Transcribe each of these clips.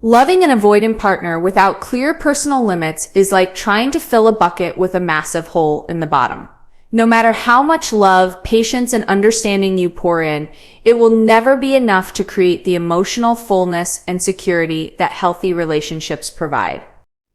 Loving an avoidant partner without clear personal limits is like trying to fill a bucket with a massive hole in the bottom. No matter how much love, patience, and understanding you pour in, it will never be enough to create the emotional fullness and security that healthy relationships provide.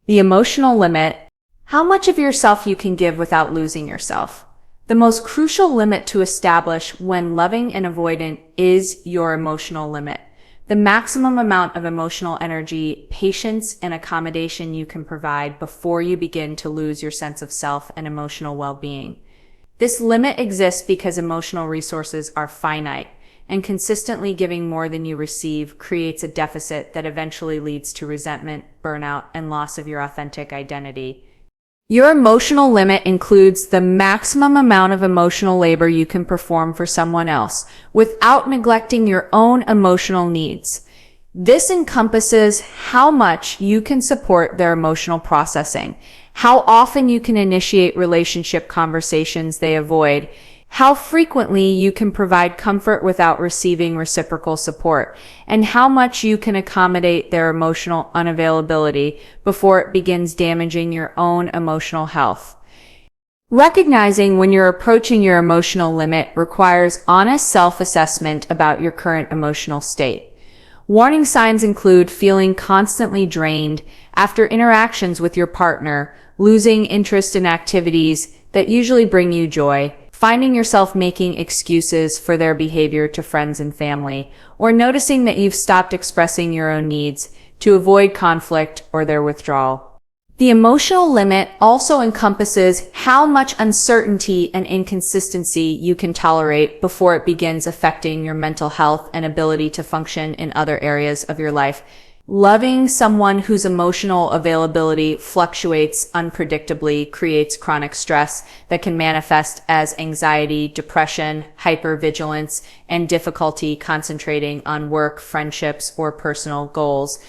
The emotional limit: how much of yourself you can give without losing yourself. The most crucial limit to establish when loving an avoidant is your emotional limit. The maximum amount of emotional energy, patience, and accommodation you can provide before you begin to lose your sense of self and emotional well-being. This limit exists because emotional resources are finite, and consistently giving more than you receive creates a deficit that eventually leads to resentment, burnout, and loss of your authentic identity. Your emotional limit includes the maximum amount of emotional labor you can perform for someone else without neglecting your own emotional needs. This encompasses how much you can support their emotional processing, how often you can initiate relationship conversations they avoid, how frequently you can provide comfort without receiving reciprocal support, and how much you can accommodate their emotional unavailability before it begins damaging your own emotional health. Recognizing when you're approaching your emotional limit requires honest self-assessment about your current emotional state. Warning signs include feeling constantly drained after interactions with your partner, losing interest in activities that usually bring you joy, finding yourself making excuses for their behavior to friends and family, or noticing that you've stopped expressing your own needs to avoid conflict or their withdrawal. The emotional limit also encompasses how much uncertainty and inconsistency you can tolerate before it begins affecting your mental health and ability to function in other areas of your life. Loving someone whose emotional availability fluctuates unpredictably creates chronic stress that can manifest as anxiety, depression, hypervigilance, and difficulty concentrating on work, friendships, or personal goals.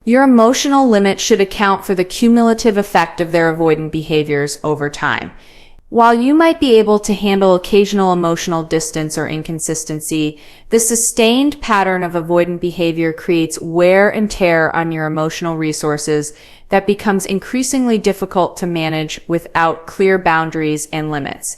Your emotional limit should account for the cumulative effect of their avoidant behaviors over time. While you might be able to handle occasional emotional distance or inconsistency, the sustained pattern of avoidant behavior creates wear and tear on your emotional resources that becomes increasingly difficult to manage without clear boundaries and limits.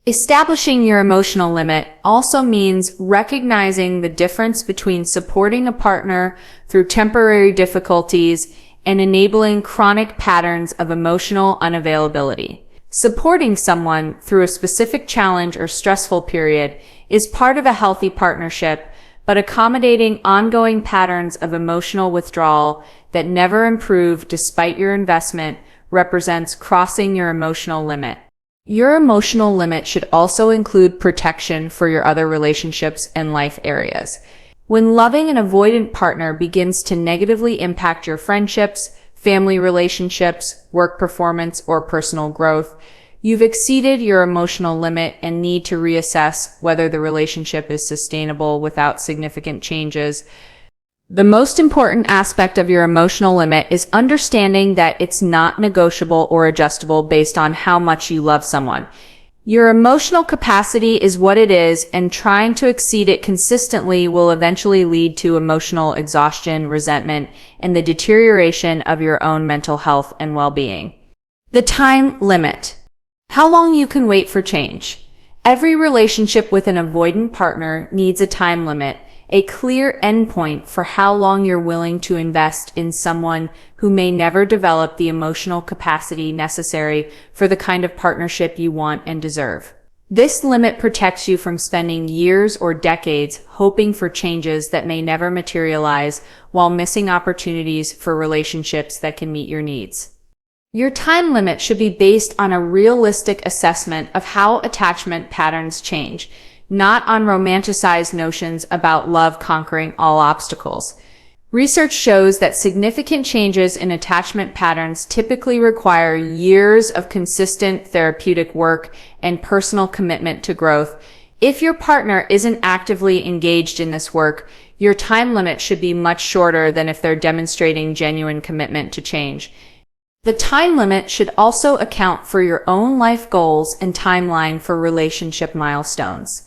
Establishing your emotional limit also means recognizing the difference between supporting a partner through temporary difficulties and enabling chronic patterns of emotional unavailability. Supporting someone through a specific challenge or stressful period is part of a healthy partnership, but accommodating ongoing patterns of emotional withdrawal that never improve despite your investment represents crossing your emotional limit. Your emotional limit should also include protection for your other relationships and life areas. When loving an avoidant partner begins to negatively impact your friendships, family relationships, work performance, or personal growth, you've exceeded your emotional limit and need to reassess whether the relationship is sustainable without significant changes. The most important aspect of your emotional limit is understanding that it's not negotiable or adjustable based on how much you love someone. Your emotional capacity is what it is, and trying to exceed it consistently will eventually lead to emotional exhaustion, resentment, and the deterioration of your own mental health and well-being. The time limit: how long you can wait for change. Every relationship with an avoidant partner needs a time limit, a clear endpoint for how long you're willing to invest in someone who may never develop the emotional capacity necessary for the kind of partnership you want and deserve. This limit protects you from spending years or decades hoping for changes that may never materialize while missing opportunities for relationships that can meet your needs. Your time limit should be based on a realistic assessment of how attachment patterns change, not on romanticized notions about love conquering all obstacles. Research shows that significant changes in attachment patterns typically require years of consistent therapeutic work and personal commitment to growth. If your partner isn't actively engaged in this work, your time limit should be much shorter than if they're demonstrating genuine commitment to change. The time limit should also account for your own life goals and timeline for relationship milestones.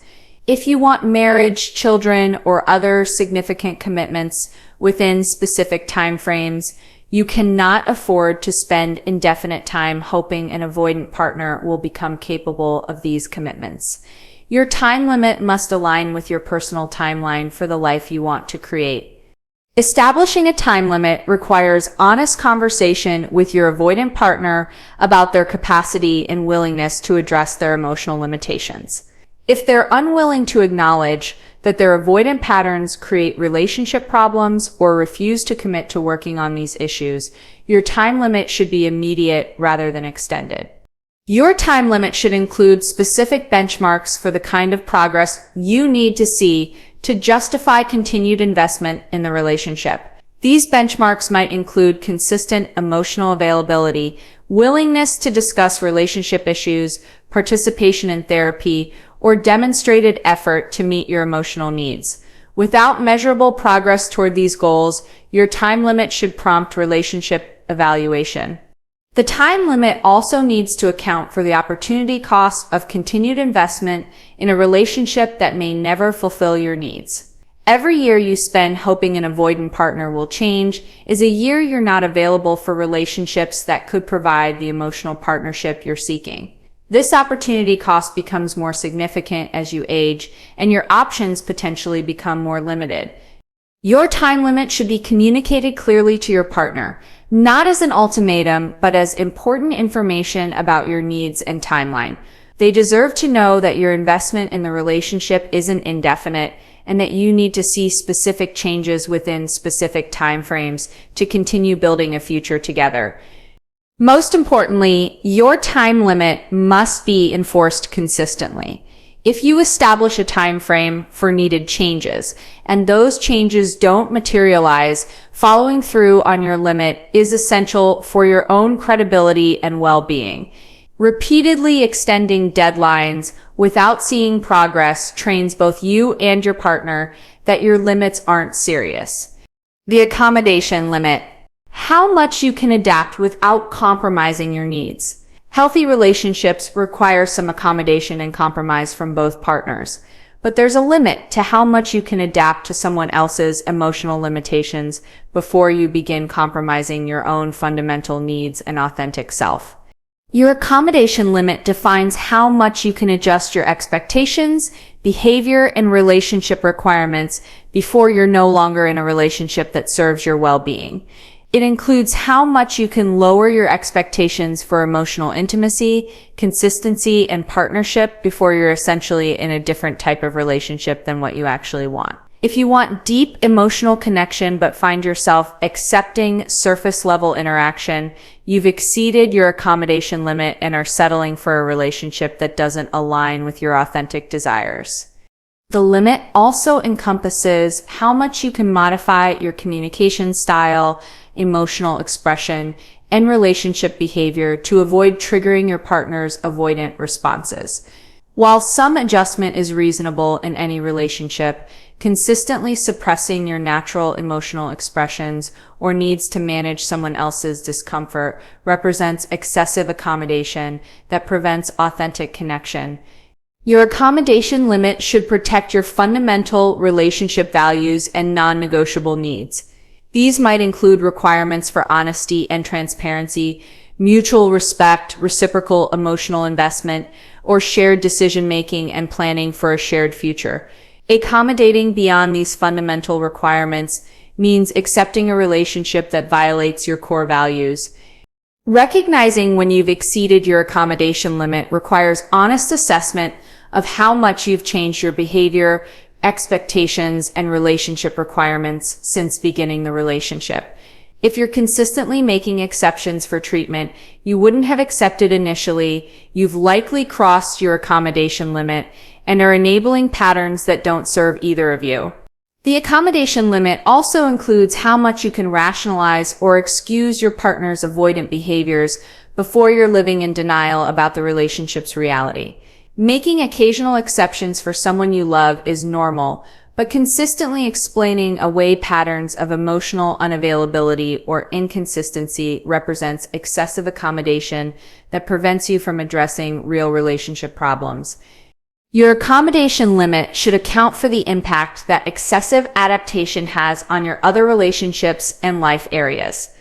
If you want marriage, children, or other significant commitments, within specific timeframes. You cannot afford to spend indefinite time hoping an avoidant partner will become capable of these commitments. Your time limit must align with your personal timeline for the life you want to create. Establishing a time limit requires honest conversation with your avoidant partner about their capacity and willingness to address their emotional limitations. If they're unwilling to acknowledge that their avoidant patterns create relationship problems or refuse to commit to working on these issues, your time limit should be immediate rather than extended. Your time limit should include specific benchmarks for the kind of progress you need to see to justify continued investment in the relationship. These benchmarks might include consistent emotional availability, willingness to discuss relationship issues, participation in therapy, or demonstrated effort to meet your emotional needs. Without measurable progress toward these goals, your time limit should prompt relationship evaluation. The time limit also needs to account for the opportunity cost of continued investment in a relationship that may never fulfill your needs. Every year you spend hoping an avoidant partner will change is a year you're not available for relationships that could provide the emotional partnership you're seeking. This opportunity cost becomes more significant as you age, and your options potentially become more limited. Your time limit should be communicated clearly to your partner, not as an ultimatum, but as important information about your needs and timeline. They deserve to know that your investment in the relationship isn't indefinite and that you need to see specific changes within specific timeframes to continue building a future together. Most importantly, your time limit must be enforced consistently. If you establish a time frame for needed changes and those changes don't materialize, following through on your limit is essential for your own credibility and well-being. Repeatedly extending deadlines without seeing progress trains both you and your partner that your limits aren't serious. The accommodation limit. How much you can adapt without compromising your needs. Healthy relationships require some accommodation and compromise from both partners, but there's a limit to how much you can adapt to someone else's emotional limitations before you begin compromising your own fundamental needs and authentic self. Your accommodation limit defines how much you can adjust your expectations, behavior, and relationship requirements before you're no longer in a relationship that serves your well-being. It includes how much you can lower your expectations for emotional intimacy, consistency, and partnership before you're essentially in a different type of relationship than what you actually want. If you want deep emotional connection but find yourself accepting surface-level interaction, you've exceeded your accommodation limit and are settling for a relationship that doesn't align with your authentic desires. The limit also encompasses how much you can modify your communication style, emotional expression, and relationship behavior to avoid triggering your partner's avoidant responses. While some adjustment is reasonable in any relationship, consistently suppressing your natural emotional expressions or needs to manage someone else's discomfort represents excessive accommodation that prevents authentic connection. Your accommodation limit should protect your fundamental relationship values and non-negotiable needs. These might include requirements for honesty and transparency, mutual respect, reciprocal emotional investment, or shared decision-making and planning for a shared future. Accommodating beyond these fundamental requirements means accepting a relationship that violates your core values. Recognizing when you've exceeded your accommodation limit requires honest assessment of how much you've changed your behavior, expectations, and relationship requirements since beginning the relationship. If you're consistently making exceptions for treatment you wouldn't have accepted initially, you've likely crossed your accommodation limit and are enabling patterns that don't serve either of you. The accommodation limit also includes how much you can rationalize or excuse your partner's avoidant behaviors before you're living in denial about the relationship's reality. Making occasional exceptions for someone you love is normal, but consistently explaining away patterns of emotional unavailability or inconsistency represents excessive accommodation that prevents you from addressing real relationship problems. Your accommodation limit should account for the impact that excessive adaptation has on your other relationships and life areas.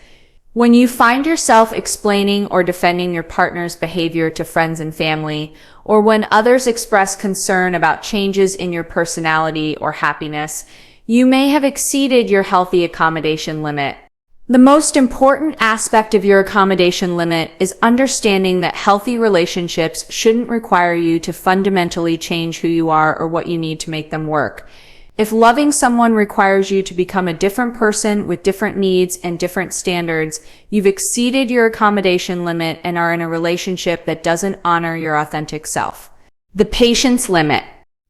When you find yourself explaining or defending your partner's behavior to friends and family, or when others express concern about changes in your personality or happiness, you may have exceeded your healthy accommodation limit. The most important aspect of your accommodation limit is understanding that healthy relationships shouldn't require you to fundamentally change who you are or what you need to make them work. If loving someone requires you to become a different person with different needs and different standards, you've exceeded your accommodation limit and are in a relationship that doesn't honor your authentic self. The patience limit.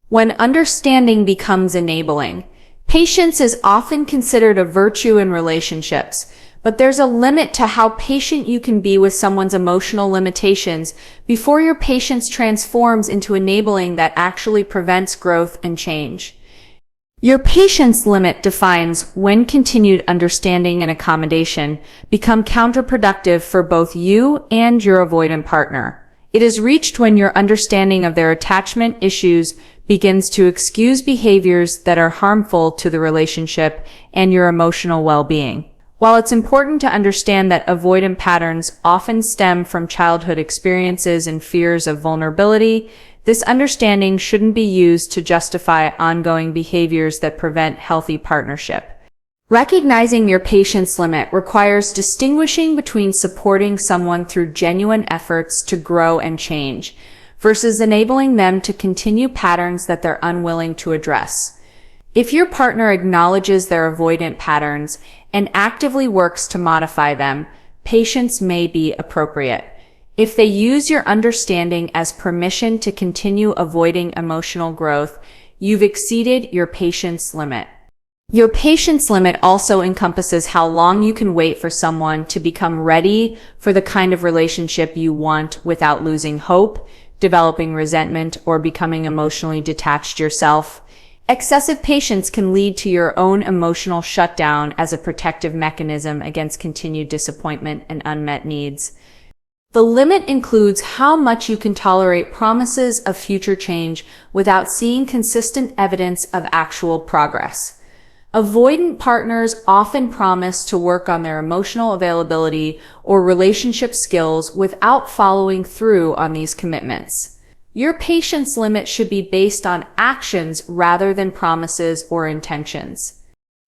When understanding becomes enabling, patience is often considered a virtue in relationships, but there's a limit to how patient you can be with someone's emotional limitations before your patience transforms into enabling that actually prevents growth and change. Your patience limit defines when continued understanding and accommodation become counterproductive for both you and your avoidant partner. It is reached when your understanding of their attachment issues begins to excuse behaviors that are harmful to the relationship and your emotional well-being. While it's important to understand that avoidant patterns often stem from childhood experiences and fears of vulnerability, this understanding shouldn't be used to justify ongoing behaviors that prevent healthy partnership. Recognizing your patience limit requires distinguishing between supporting someone through genuine efforts to grow and change versus enabling them to continue patterns that they're unwilling to address. If your partner acknowledges their avoidant patterns and actively works to modify them, patience may be appropriate. If they use your understanding as permission to continue avoiding emotional growth, you've exceeded your patience limit. Your patience limit also encompasses how long you can wait for someone to become ready for the kind of relationship you want without losing hope, developing resentment, or becoming emotionally detached yourself. Excessive patience can lead to your own emotional shutdown as a protective mechanism against continued disappointment and unmet needs. The limit includes how much you can tolerate promises of future change without seeing consistent evidence of actual progress. Avoidant partners often promise to work on their emotional availability or relationship skills without following through on these commitments. Your patience limit should be based on actions rather than promises or intentions.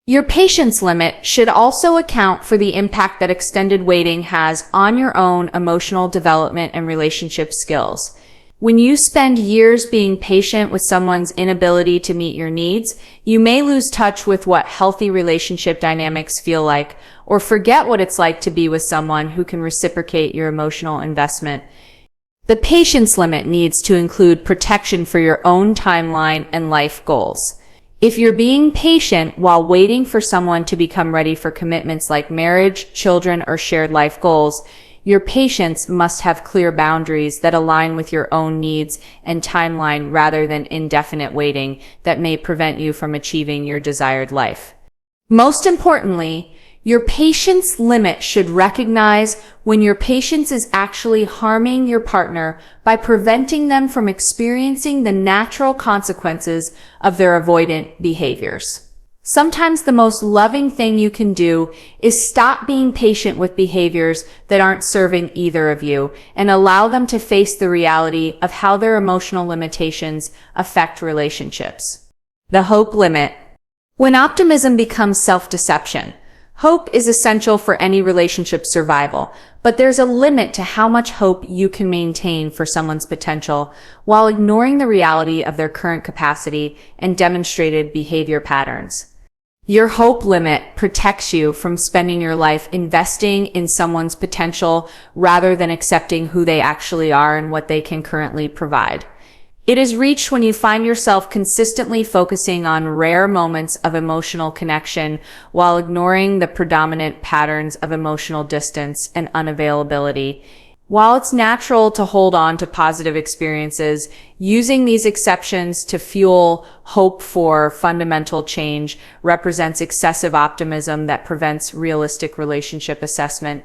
Your patience limit should also account for the impact that extended waiting has on your own emotional development and relationship skills. When you spend years being patient with someone's inability to meet your needs, you may lose touch with what healthy relationship dynamics feel like, or forget what it's like to be with someone who can reciprocate your emotional investment. The patience limit needs to include protection for your own timeline and life goals. If you're being patient while waiting for someone to become ready for commitments like marriage, children, or shared life goals, your patience must have clear boundaries that align with your own needs and timeline rather than indefinite waiting that may prevent you from achieving your desired life. Most importantly, your patience limit should recognize when your patience is actually harming your partner by preventing them from experiencing the natural consequences of their avoidant behaviors. Sometimes the most loving thing you can do is stop being patient with behaviors that aren't serving either of you and allow them to face the reality of how their emotional limitations affect relationships. The hope limit. When optimism becomes self-deception, hope is essential for any relationship survival, but there's a limit to how much hope you can maintain for someone's potential while ignoring the reality of their current capacity and demonstrated behavior patterns. Your hope limit protects you from spending your life investing in someone's potential rather than accepting who they actually are and what they can currently provide. It is reached when you find yourself consistently focusing on rare moments of emotional connection while ignoring the predominant patterns of emotional distance and unavailability. While it's natural to hold on to positive experiences, using these exceptions to fuel hope for fundamental change represents excessive optimism that prevents realistic relationship assessment.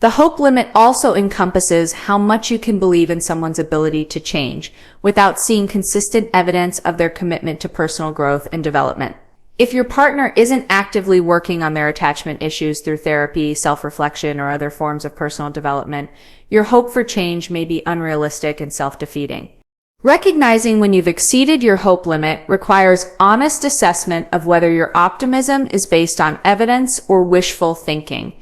The hope limit also encompasses how much you can believe in someone's ability to change without seeing consistent evidence of their commitment to personal growth and development. If your partner isn't actively working on their attachment issues through therapy, self-reflection, or other forms of personal development, your hope for change may be unrealistic and self-defeating. Recognizing when you've exceeded your hope limit requires honest assessment of whether your optimism is based on evidence or wishful thinking.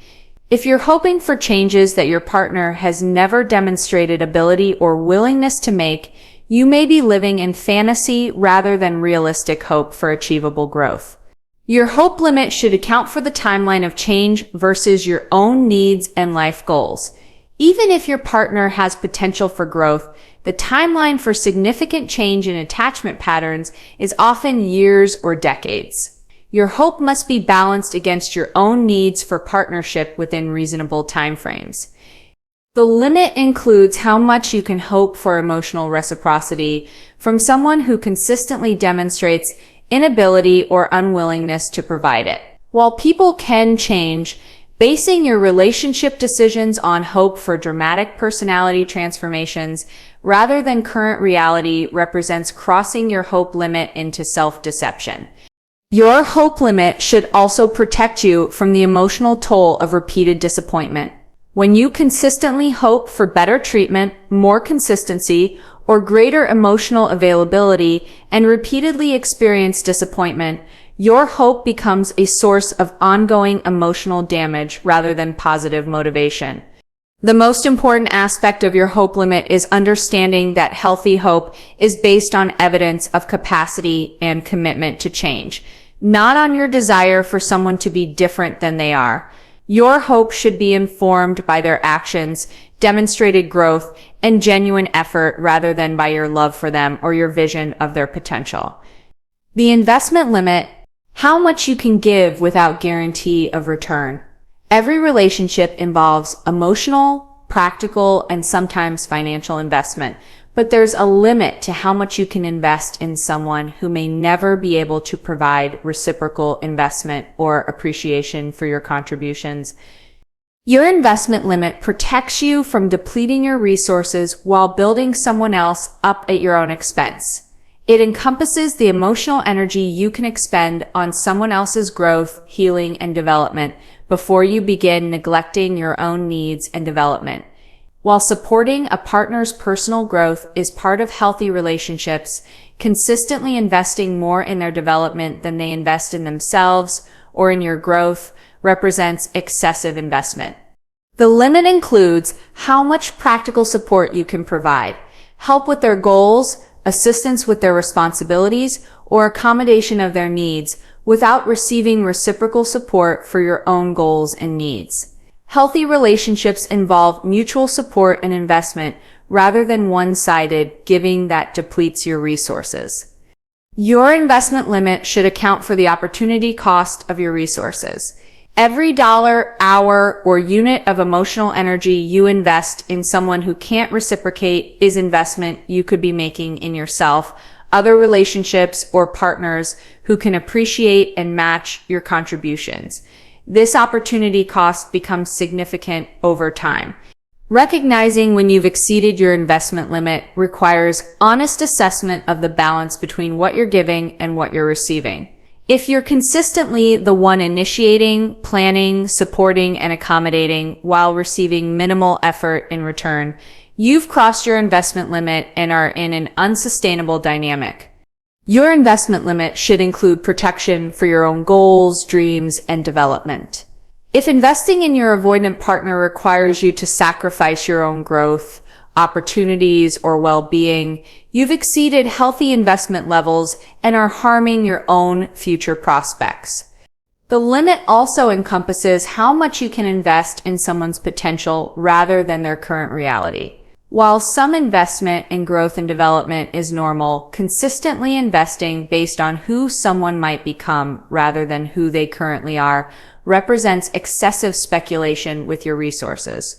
If you're hoping for changes that your partner has never demonstrated ability or willingness to make, you may be living in fantasy rather than realistic hope for achievable growth. Your hope limit should account for the timeline of change versus your own needs and life goals. Even if your partner has potential for growth, the timeline for significant change in attachment patterns is often years or decades. Your hope must be balanced against your own needs for partnership within reasonable timeframes. The limit includes how much you can hope for emotional reciprocity from someone who consistently demonstrates inability or unwillingness to provide it. While people can change, basing your relationship decisions on hope for dramatic personality transformations rather than current reality represents crossing your hope limit into self-deception. Your hope limit should also protect you from the emotional toll of repeated disappointment. When you consistently hope for better treatment, more consistency, or greater emotional availability and repeatedly experience disappointment, your hope becomes a source of ongoing emotional damage rather than positive motivation. The most important aspect of your hope limit is understanding that healthy hope is based on evidence of capacity and commitment to change, not on your desire for someone to be different than they are. Your hope should be informed by their actions, demonstrated growth, and genuine effort rather than by your love for them or your vision of their potential. The investment limit: how much you can give without guarantee of return. Every relationship involves emotional, practical, and sometimes financial investment, but there's a limit to how much you can invest in someone who may never be able to provide reciprocal investment or appreciation for your contributions. Your investment limit protects you from depleting your resources while building someone else up at your own expense. It encompasses the emotional energy you can expend on someone else's growth, healing, and development before you begin neglecting your own needs and development. While supporting a partner's personal growth is part of healthy relationships, consistently investing more in their development than they invest in themselves or in your growth represents excessive investment. The limit includes how much practical support you can provide, help with their goals, assistance with their responsibilities, or accommodation of their needs without receiving reciprocal support for your own goals and needs. Healthy relationships involve mutual support and investment rather than one-sided giving that depletes your resources. Your investment limit should account for the opportunity cost of your resources. Every dollar, hour, or unit of emotional energy you invest in someone who can't reciprocate is investment you could be making in yourself, other relationships, or partners who can appreciate and match your contributions. This opportunity cost becomes significant over time. Recognizing when you've exceeded your investment limit requires honest assessment of the balance between what you're giving and what you're receiving. If you're consistently the one initiating, planning, supporting, and accommodating while receiving minimal effort in return, you've crossed your investment limit and are in an unsustainable dynamic. Your investment limit should include protection for your own goals, dreams, and development. If investing in your avoidant partner requires you to sacrifice your own growth, opportunities, or well-being, you've exceeded healthy investment levels and are harming your own future prospects. The limit also encompasses how much you can invest in someone's potential rather than their current reality. While some investment in growth and development is normal, consistently investing based on who someone might become rather than who they currently are represents excessive speculation with your resources.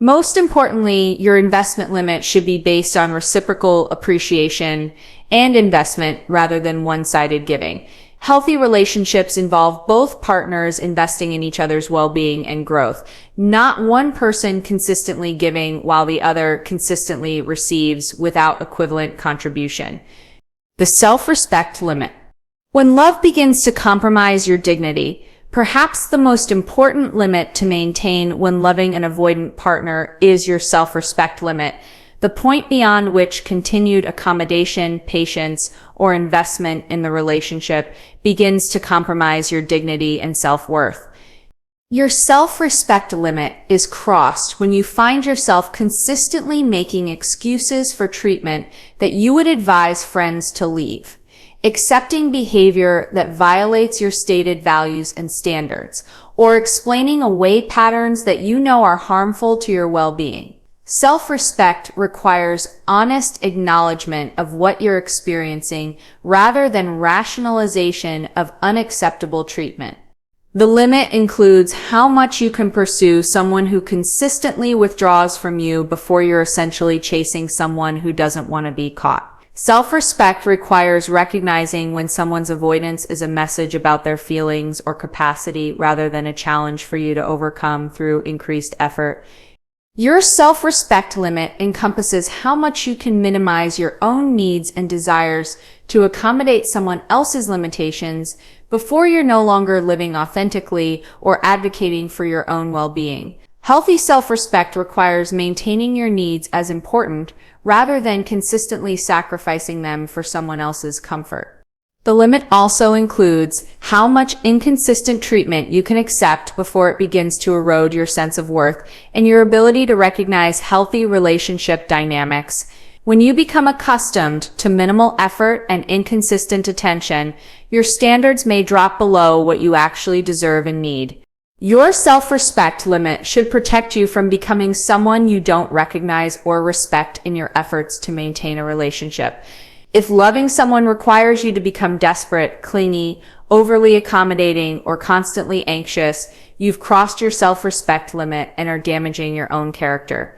Most importantly, your investment limit should be based on reciprocal appreciation and investment rather than one-sided giving. Healthy relationships involve both partners investing in each other's well-being and growth, not one person consistently giving while the other consistently receives without equivalent contribution. The self-respect limit. When love begins to compromise your dignity, perhaps the most important limit to maintain when loving an avoidant partner is your self-respect limit, the point beyond which continued accommodation, patience, or investment in the relationship begins to compromise your dignity and self-worth. Your self-respect limit is crossed when you find yourself consistently making excuses for treatment that you would advise friends to leave, accepting behavior that violates your stated values and standards, or explaining away patterns that you know are harmful to your well-being. Self-respect requires honest acknowledgement of what you're experiencing rather than rationalization of unacceptable treatment. The limit includes how much you can pursue someone who consistently withdraws from you before you're essentially chasing someone who doesn't want to be caught. Self-respect requires recognizing when someone's avoidance is a message about their feelings or capacity rather than a challenge for you to overcome through increased effort. Your self-respect limit encompasses how much you can minimize your own needs and desires to accommodate someone else's limitations before you're no longer living authentically or advocating for your own well-being. Healthy self-respect requires maintaining your needs as important rather than consistently sacrificing them for someone else's comfort. The limit also includes how much inconsistent treatment you can accept before it begins to erode your sense of worth and your ability to recognize healthy relationship dynamics. When you become accustomed to minimal effort and inconsistent attention, your standards may drop below what you actually deserve and need. Your self-respect limit should protect you from becoming someone you don't recognize or respect in your efforts to maintain a relationship. If loving someone requires you to become desperate, clingy, overly accommodating, or constantly anxious, you've crossed your self-respect limit and are damaging your own character.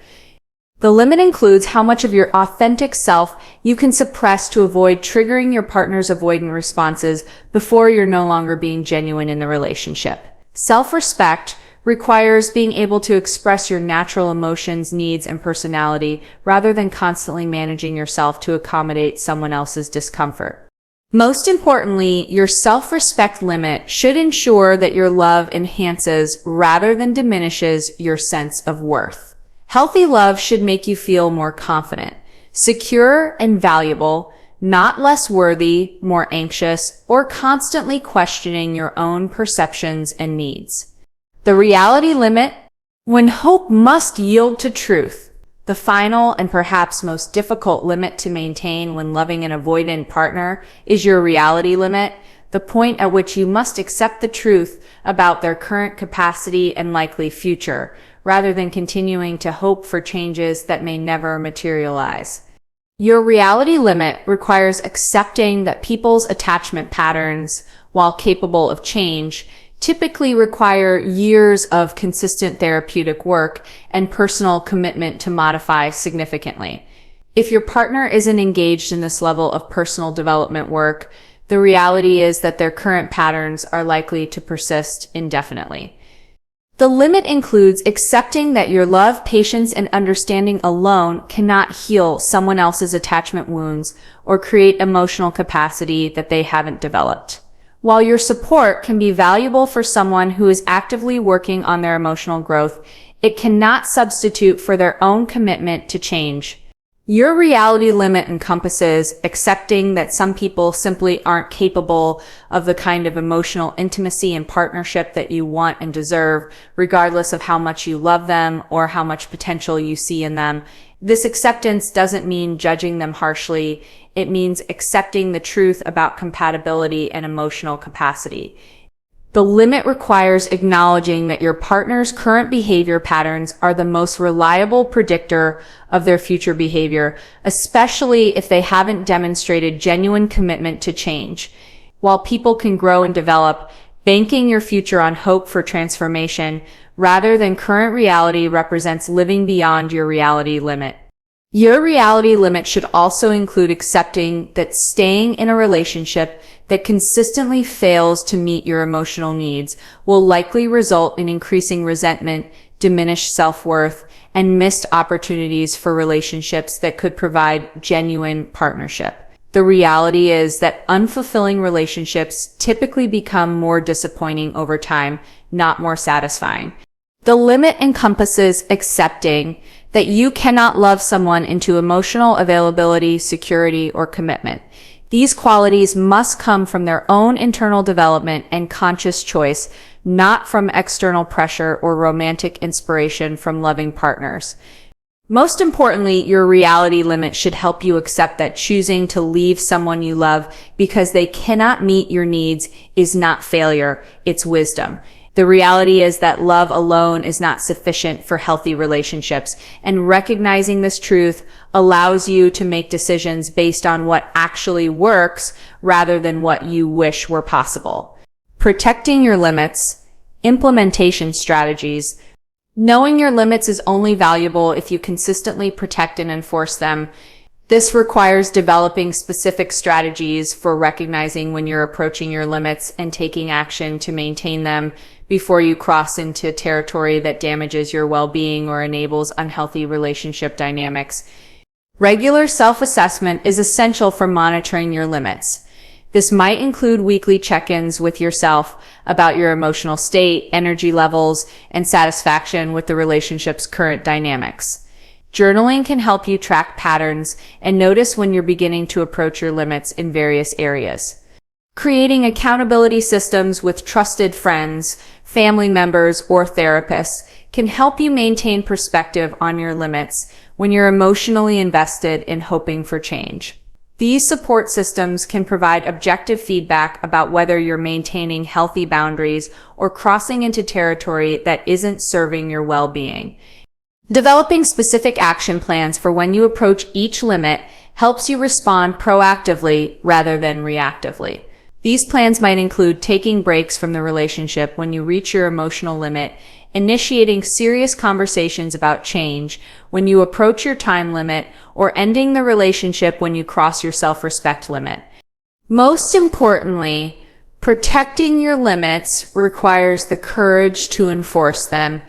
The limit includes how much of your authentic self you can suppress to avoid triggering your partner's avoidant responses before you're no longer being genuine in the relationship. Self-respect requires being able to express your natural emotions, needs, and personality rather than constantly managing yourself to accommodate someone else's discomfort. Most importantly, your self-respect limit should ensure that your love enhances rather than diminishes your sense of worth. Healthy love should make you feel more confident, secure, and valuable, not less worthy, more anxious, or constantly questioning your own perceptions and needs. The reality limit. When hope must yield to truth, the final and perhaps most difficult limit to maintain when loving an avoidant partner is your reality limit, the point at which you must accept the truth about their current capacity and likely future, rather than continuing to hope for changes that may never materialize. Your reality limit requires accepting that people's attachment patterns, while capable of change, typically require years of consistent therapeutic work and personal commitment to modify significantly. If your partner isn't engaged in this level of personal development work, the reality is that their current patterns are likely to persist indefinitely. The limit includes accepting that your love, patience, and understanding alone cannot heal someone else's attachment wounds or create emotional capacity that they haven't developed. While your support can be valuable for someone who is actively working on their emotional growth, it cannot substitute for their own commitment to change. Your reality limit encompasses accepting that some people simply aren't capable of the kind of emotional intimacy and partnership that you want and deserve, regardless of how much you love them or how much potential you see in them. This acceptance doesn't mean judging them harshly. It means accepting the truth about compatibility and emotional capacity. The limit requires acknowledging that your partner's current behavior patterns are the most reliable predictor of their future behavior, especially if they haven't demonstrated genuine commitment to change. While people can grow and develop, banking your future on hope for transformation rather than current reality represents living beyond your reality limit. Your reality limit should also include accepting that staying in a relationship that consistently fails to meet your emotional needs will likely result in increasing resentment, diminished self-worth, and missed opportunities for relationships that could provide genuine partnership. The reality is that unfulfilling relationships typically become more disappointing over time, not more satisfying. The limit encompasses accepting that you cannot love someone into emotional availability, security, or commitment. These qualities must come from their own internal development and conscious choice, not from external pressure or romantic inspiration from loving partners. Most importantly, your reality limit should help you accept that choosing to leave someone you love because they cannot meet your needs is not failure, it's wisdom. The reality is that love alone is not sufficient for healthy relationships, and recognizing this truth allows you to make decisions based on what actually works rather than what you wish were possible. Protecting your limits, implementation strategies. Knowing your limits is only valuable if you consistently protect and enforce them. This requires developing specific strategies for recognizing when you're approaching your limits and taking action to maintain them before you cross into territory that damages your well-being or enables unhealthy relationship dynamics. Regular self-assessment is essential for monitoring your limits. This might include weekly check-ins with yourself about your emotional state, energy levels, and satisfaction with the relationship's current dynamics. Journaling can help you track patterns and notice when you're beginning to approach your limits in various areas. Creating accountability systems with trusted friends, family members, or therapists can help you maintain perspective on your limits when you're emotionally invested in hoping for change. These support systems can provide objective feedback about whether you're maintaining healthy boundaries or crossing into territory that isn't serving your well-being. Developing specific action plans for when you approach each limit helps you respond proactively rather than reactively. These plans might include taking breaks from the relationship when you reach your emotional limit, initiating serious conversations about change when you approach your time limit, or ending the relationship when you cross your self-respect limit. Most importantly, protecting your limits requires the courage to enforce them,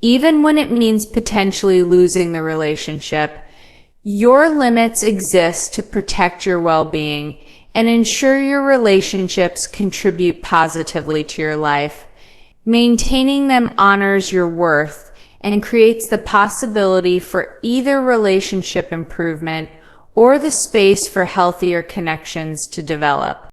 even when it means potentially losing the relationship. Your limits exist to protect your well-being and ensure your relationships contribute positively to your life. Maintaining them honors your worth and creates the possibility for either relationship improvement or the space for healthier connections to develop.